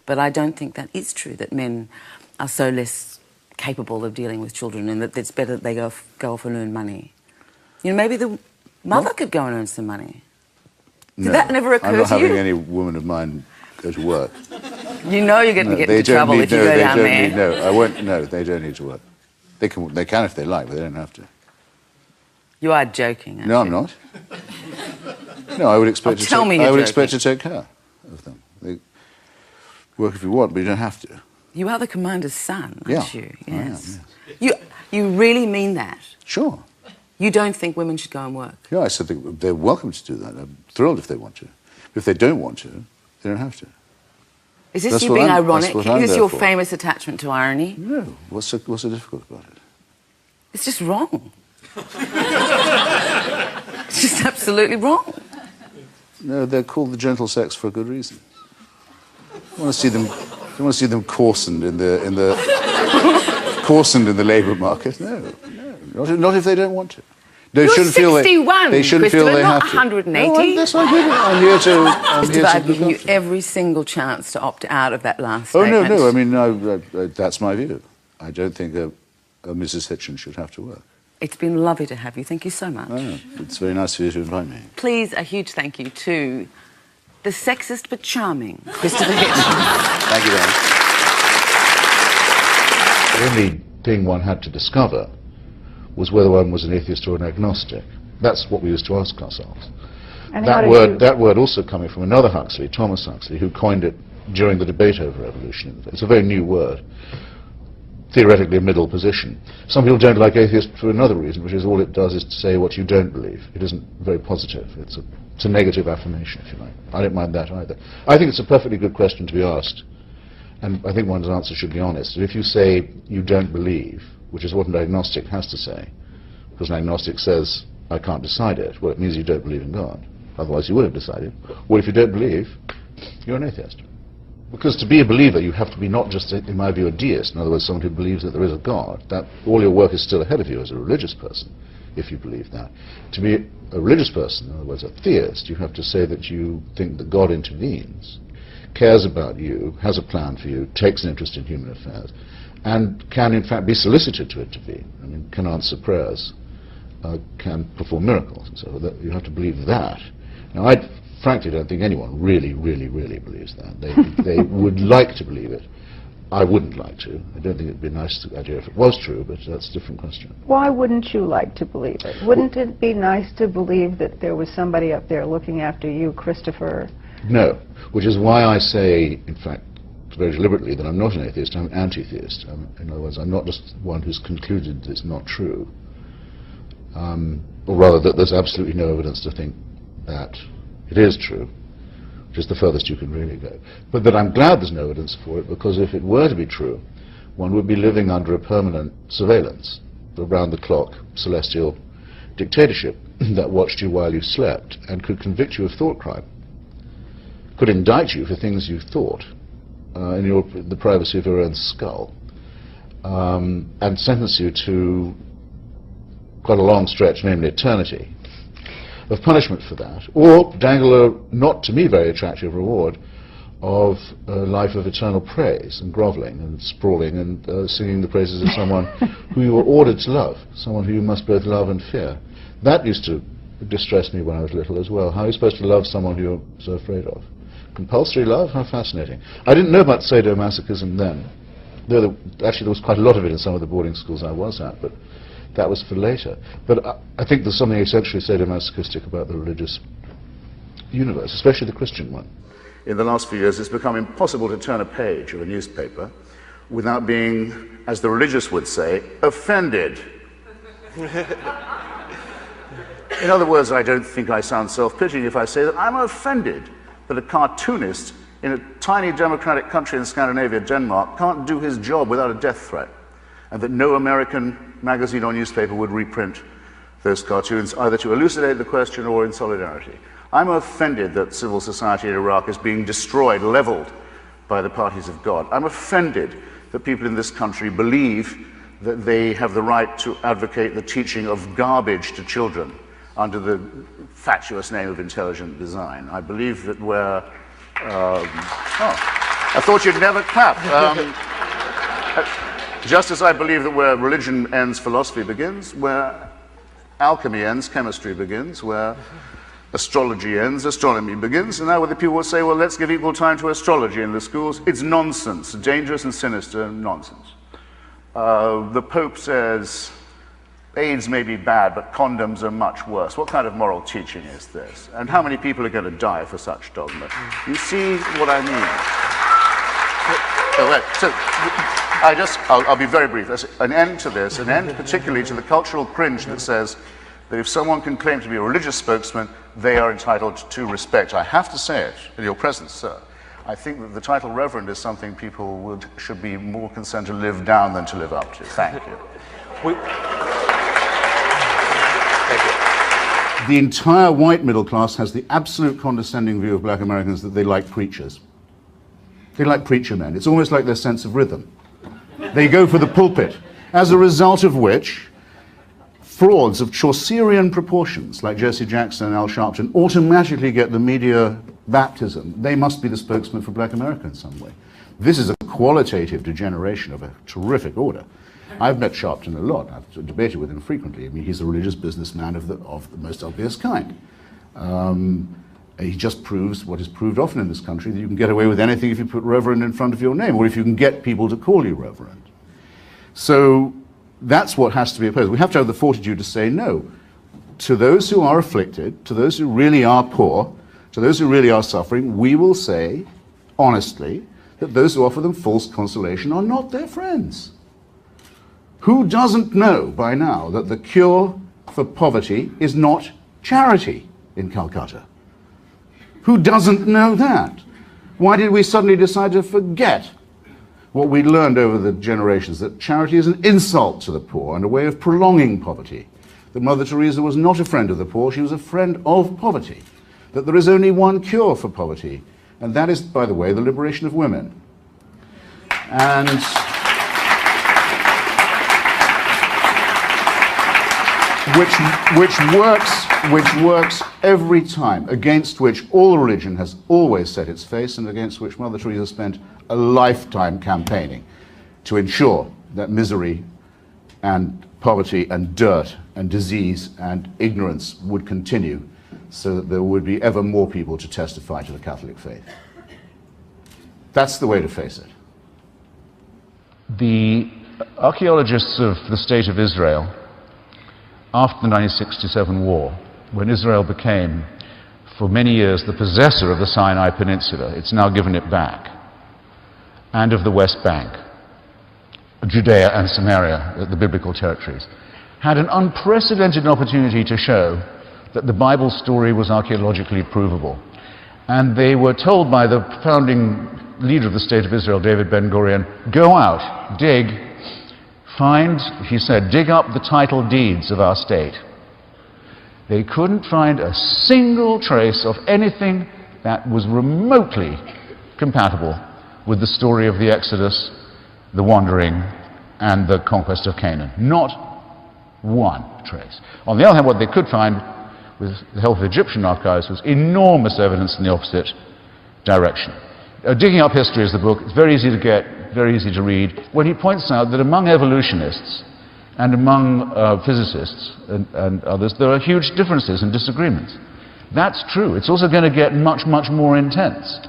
But I don't think that is true, that men are so less capable of dealing with children and that it's better that they go off and earn money. You know, maybe the mother could go and earn some money. Did that never occur to you? I'm not having any woman of mine go to work. You know you're going to get into trouble if you go down there. No, I won't. No, they don't need to work. They can if they like, but they don't have to. You are joking, aren't you? No, I'm not. No, I would expect to take care of them. They work if you want, but you don't have to. You are the commander's son, aren't you? Yes. I am, yes. You really mean that? Sure. You don't think women should go and work? Yeah, I said they're welcome to do that. I'm thrilled if they want to. But if they don't want to, they don't have to. Is this you being ironic? Is this your famous attachment to irony? No. What's so difficult about it? It's just wrong. It's just absolutely wrong. No, they're called the gentle sex for a good reason. You want to see them coarsened in the coarsened in the labour market? No, not if they don't want to. You're 61, they shouldn't feel they not have to. 180. No, that's not good. I'm here to. I've given you every single chance to opt out of that last statement. statement. Oh no! I mean, that's my view. I don't think a Mrs. Hitchens should have to work. It's been lovely to have you. Thank you so much. Oh, it's very nice of you to invite me. Please, a huge thank you to the sexist but charming Christopher Hitchens. Thank you, Dan. The only thing one had to discover was whether one was an atheist or an agnostic. That's what we used to ask ourselves. And that word also coming from another Huxley, Thomas Huxley, who coined it during the debate over evolution. It's a very new word. Theoretically a middle position. Some people don't like atheist for another reason, which is all it does is to say what you don't believe. It isn't very positive. It's a negative affirmation, if you like. I don't mind that either. I think it's a perfectly good question to be asked, and I think one's answer should be honest. If you say you don't believe, which is what an agnostic has to say, because an agnostic says, I can't decide it, well, it means you don't believe in God. Otherwise you would have decided. Well, if you don't believe, you're an atheist. Because to be a believer, you have to be not just, in my view, a deist, in other words, someone who believes that there is a God. That all your work is still ahead of you as a religious person, if you believe that. To be a religious person, in other words, a theist, you have to say that you think that God intervenes, cares about you, has a plan for you, takes an interest in human affairs, and can, in fact, be solicited to intervene. I mean, can answer prayers, can perform miracles, and so that you have to believe that. Now, I frankly don't think anyone really believes that. They would like to believe it. I wouldn't like to. I don't think it'd be a nice idea if it was true, but that's a different question. Why wouldn't you like to believe it? Wouldn't it be nice to believe that there was somebody up there looking after you, Christopher? No, which is why I say, in fact, very deliberately, that I'm not an atheist, I'm an anti-theist. In other words, I'm not just one who's concluded that it's not true, or rather that there's absolutely no evidence to think that it is true, which is the furthest you can really go. But that I'm glad there's no evidence for it, because if it were to be true, one would be living under a permanent surveillance, around-the-clock celestial dictatorship that watched you while you slept and could convict you of thought crime, could indict you for things you thought in the privacy of your own skull, and sentence you to quite a long stretch, namely eternity, of punishment for that, or dangle a not to me very attractive reward of a life of eternal praise and grovelling and sprawling and singing the praises of someone who you were ordered to love, someone who you must both love and fear. That used to distress me when I was little as well. How are you supposed to love someone who you're so afraid of? Compulsory love? How fascinating. I didn't know about sadomasochism then, though actually there was quite a lot of it in some of the boarding schools I was at, but that was for later. But I think there's something essentially sadomasochistic about the religious universe, especially the Christian one. In the last few years, it's become impossible to turn a page of a newspaper without being, as the religious would say, offended. In other words, I don't think I sound self-pitying if I say that I'm offended that a cartoonist in a tiny democratic country in Scandinavia, Denmark, can't do his job without a death threat, and that no American magazine or newspaper would reprint those cartoons, either to elucidate the question or in solidarity. I'm offended that civil society in Iraq is being destroyed, leveled by the parties of God. I'm offended that people in this country believe that they have the right to advocate the teaching of garbage to children under the fatuous name of intelligent design. I believe that we're... I thought you'd never clap. Just as I believe that where religion ends, philosophy begins, where alchemy ends, chemistry begins, where astrology ends, astronomy begins, and now the people will say, well, let's give equal time to astrology in the schools. It's nonsense, dangerous and sinister nonsense. The Pope says, AIDS may be bad, but condoms are much worse. What kind of moral teaching is this? And how many people are going to die for such dogma? You see what I mean? So, I'll be very brief. There's an end to this, an end particularly to the cultural cringe that says that if someone can claim to be a religious spokesman, they are entitled to respect. I have to say it in your presence, sir. I think that the title Reverend is something people should be more concerned to live down than to live up to. Thank you. The entire white middle class has the absolute condescending view of black Americans that they like preachers. They like preacher men. It's almost like their sense of rhythm. They go for the pulpit, as a result of which frauds of Chaucerian proportions, like Jesse Jackson and Al Sharpton, automatically get the media baptism. They must be the spokesman for black America in some way. This is a qualitative degeneration of a terrific order. I've met Sharpton a lot. I've debated with him frequently. I mean, he's a religious businessman of the most obvious kind. He just proves what is proved often in this country, that you can get away with anything if you put Reverend in front of your name, or if you can get people to call you Reverend. So that's what has to be opposed. We have to have the fortitude to say no. To those who are afflicted, to those who really are poor, to those who really are suffering, we will say, honestly, that those who offer them false consolation are not their friends. Who doesn't know by now that the cure for poverty is not charity in Calcutta? Who doesn't know that? Why did we suddenly decide to forget what we'd learned over the generations, that charity is an insult to the poor and a way of prolonging poverty? That Mother Teresa was not a friend of the poor, she was a friend of poverty. That there is only one cure for poverty, and that is, by the way, the liberation of women. And which works every time, against which all religion has always set its face, and against which Mother Teresa spent a lifetime campaigning to ensure that misery and poverty and dirt and disease and ignorance would continue, so that there would be ever more people to testify to the Catholic faith. That's the way to face it. The archaeologists of the State of Israel, after the 1967 war, when Israel became, for many years, the possessor of the Sinai Peninsula, it's now given it back, and of the West Bank, Judea and Samaria, the biblical territories, had an unprecedented opportunity to show that the Bible story was archaeologically provable. And they were told by the founding leader of the State of Israel, David Ben-Gurion, go out, dig, find, he said, dig up the title deeds of our state. They couldn't find a single trace of anything that was remotely compatible with the story of the Exodus, the wandering, and the conquest of Canaan. Not one trace. On the other hand, what they could find with the help of Egyptian archives was enormous evidence in the opposite direction. Digging Up History is the book. It's very easy to get, very easy to read, when he points out that among evolutionists and among physicists and others, there are huge differences and disagreements. That's true. It's also going to get much, much more intense.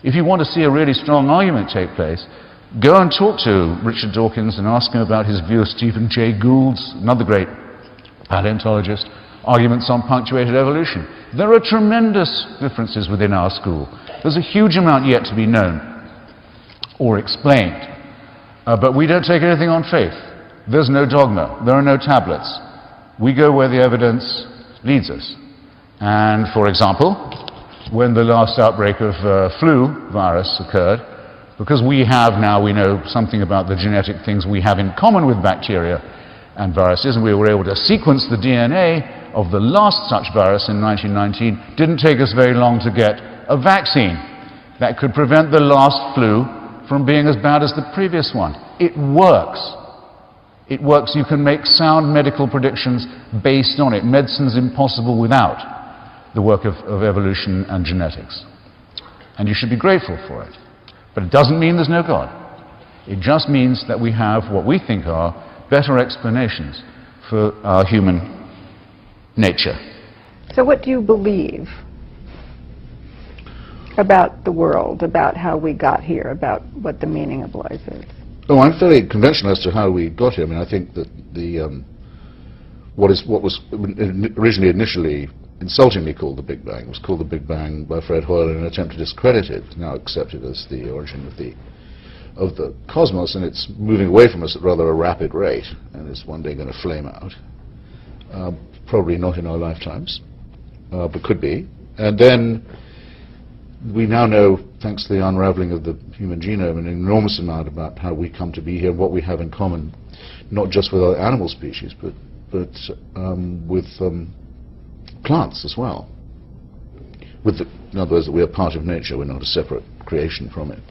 If you want to see a really strong argument take place, go and talk to Richard Dawkins and ask him about his view of Stephen Jay Gould's, another great paleontologist, arguments on punctuated evolution. There are tremendous differences within our school. There's a huge amount yet to be known or explained. But we don't take anything on faith. There's no dogma. There are no tablets. We go where the evidence leads us. And, for example, when the last outbreak of flu virus occurred, because we have now, we know something about the genetic things we have in common with bacteria and viruses, and we were able to sequence the DNA of the last such virus in 1919. Didn't take us very long to get a vaccine that could prevent the last flu from being as bad as the previous one. It works. It works. You can make sound medical predictions based on it. Medicine's impossible without the work of evolution and genetics. And you should be grateful for it. But it doesn't mean there's no God. It just means that we have what we think are better explanations for our human nature. So what do you believe about the world, about how we got here, about what the meaning of life is? Oh, I'm fairly conventional as to how we got here. I mean, I think that what was originally initially insultingly called the Big Bang was called the Big Bang by Fred Hoyle in an attempt to discredit it, now accepted as the origin of the cosmos, and it's moving away from us at rather a rapid rate, and it's one day going to flame out. Probably not in our lifetimes, but could be. And then we now know, thanks to the unraveling of the human genome, an enormous amount about how we come to be here, what we have in common, not just with other animal species, but with plants as well. In other words, that we are part of nature, we're not a separate creation from it.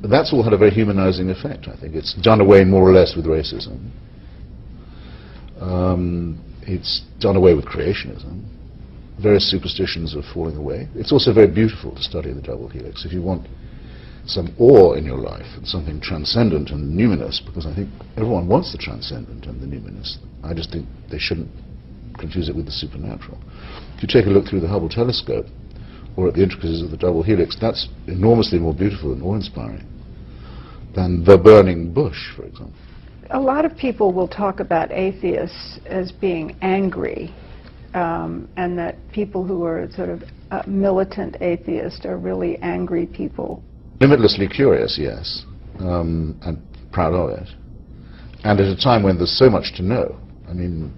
That's all had a very humanizing effect, I think. It's done away more or less with racism. It's done away with creationism. Various superstitions are falling away. It's also very beautiful to study the double helix. If you want some awe in your life and something transcendent and numinous, because I think everyone wants the transcendent and the numinous, I just think they shouldn't confuse it with the supernatural. If you take a look through the Hubble telescope or at the intricacies of the double helix, that's enormously more beautiful and awe-inspiring than the burning bush, for example. A lot of people will talk about atheists as being angry, and that people who are sort of militant atheists are really angry people. Limitlessly curious, yes, and proud of it. And at a time when there's so much to know, I mean,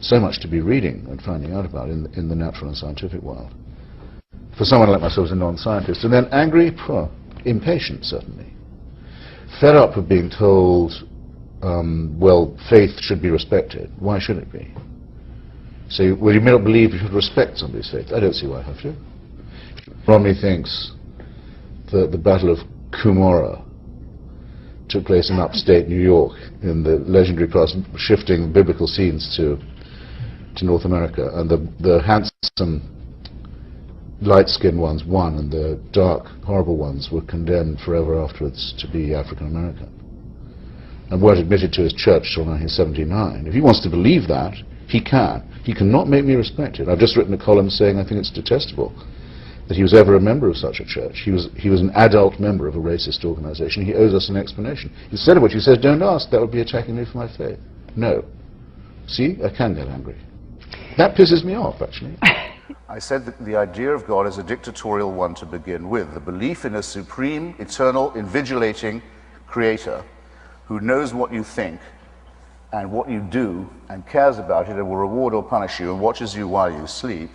so much to be reading and finding out about in the natural and scientific world. For someone like myself as a non-scientist, and then angry, impatient certainly. Fed up of being told, well, faith should be respected. Why should it be? So, well, you may not believe you should respect somebody's faith. I don't see why I have to. Romney thinks that the Battle of Cumorah took place in upstate New York in the legendary past, shifting biblical scenes to North America, and the handsome light-skinned ones won, and the dark, horrible ones were condemned forever afterwards to be African American, and weren't admitted to his church till 1979. If he wants to believe that, he can. He cannot make me respect it. I've just written a column saying I think it's detestable that he was ever a member of such a church. He was an adult member of a racist organization. He owes us an explanation. Instead of which he says, don't ask, that would be attacking me for my faith. No. See, I can get angry. That pisses me off, actually. I said that the idea of God is a dictatorial one to begin with. The belief in a supreme, eternal, invigilating creator who knows what you think and what you do and cares about it and will reward or punish you and watches you while you sleep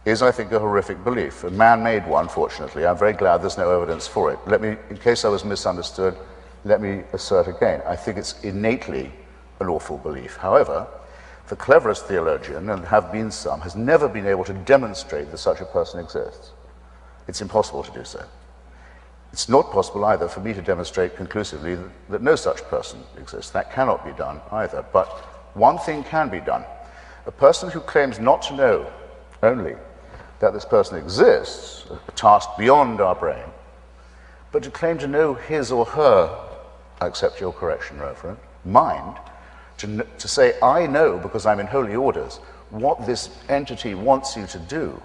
is, I think, a horrific belief. A man-made one, fortunately. I'm very glad there's no evidence for it. Let me, in case I was misunderstood, let me assert again. I think it's innately an awful belief. However, the cleverest theologian, and have been some, has never been able to demonstrate that such a person exists. It's impossible to do so. It's not possible either for me to demonstrate conclusively that no such person exists. That cannot be done either. But one thing can be done. A person who claims not to know only that this person exists, a task beyond our brain, but to claim to know his or her, I accept your correction, Reverend, mind, to say, I know, because I'm in holy orders, what this entity wants you to do,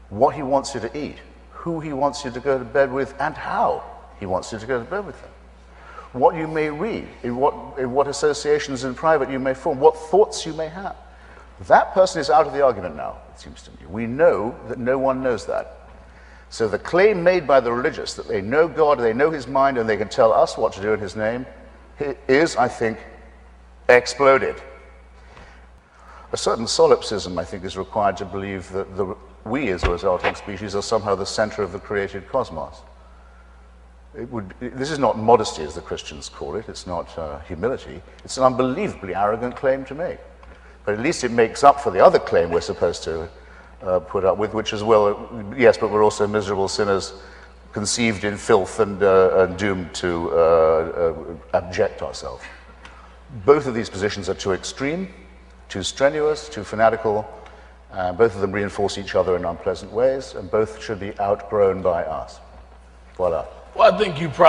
what he wants you to eat, who he wants you to go to bed with, and how he wants you to go to bed with them, what you may read, in what associations in private you may form, what thoughts you may have. That person is out of the argument now, it seems to me. We know that no one knows that. So the claim made by the religious that they know God, they know his mind, and they can tell us what to do in his name is, I think, exploded. A certain solipsism, I think, is required to believe that we as a resulting species are somehow the center of the created cosmos. This is not modesty, as the Christians call it. It's not humility. It's an unbelievably arrogant claim to make. But at least it makes up for the other claim we're supposed to put up with, which is, well, yes, but we're also miserable sinners conceived in filth and doomed to abject ourselves. Both of these positions are too extreme, too strenuous, too fanatical. Both of them reinforce each other in unpleasant ways, and both should be outgrown by us. Voila. Well, I think you probably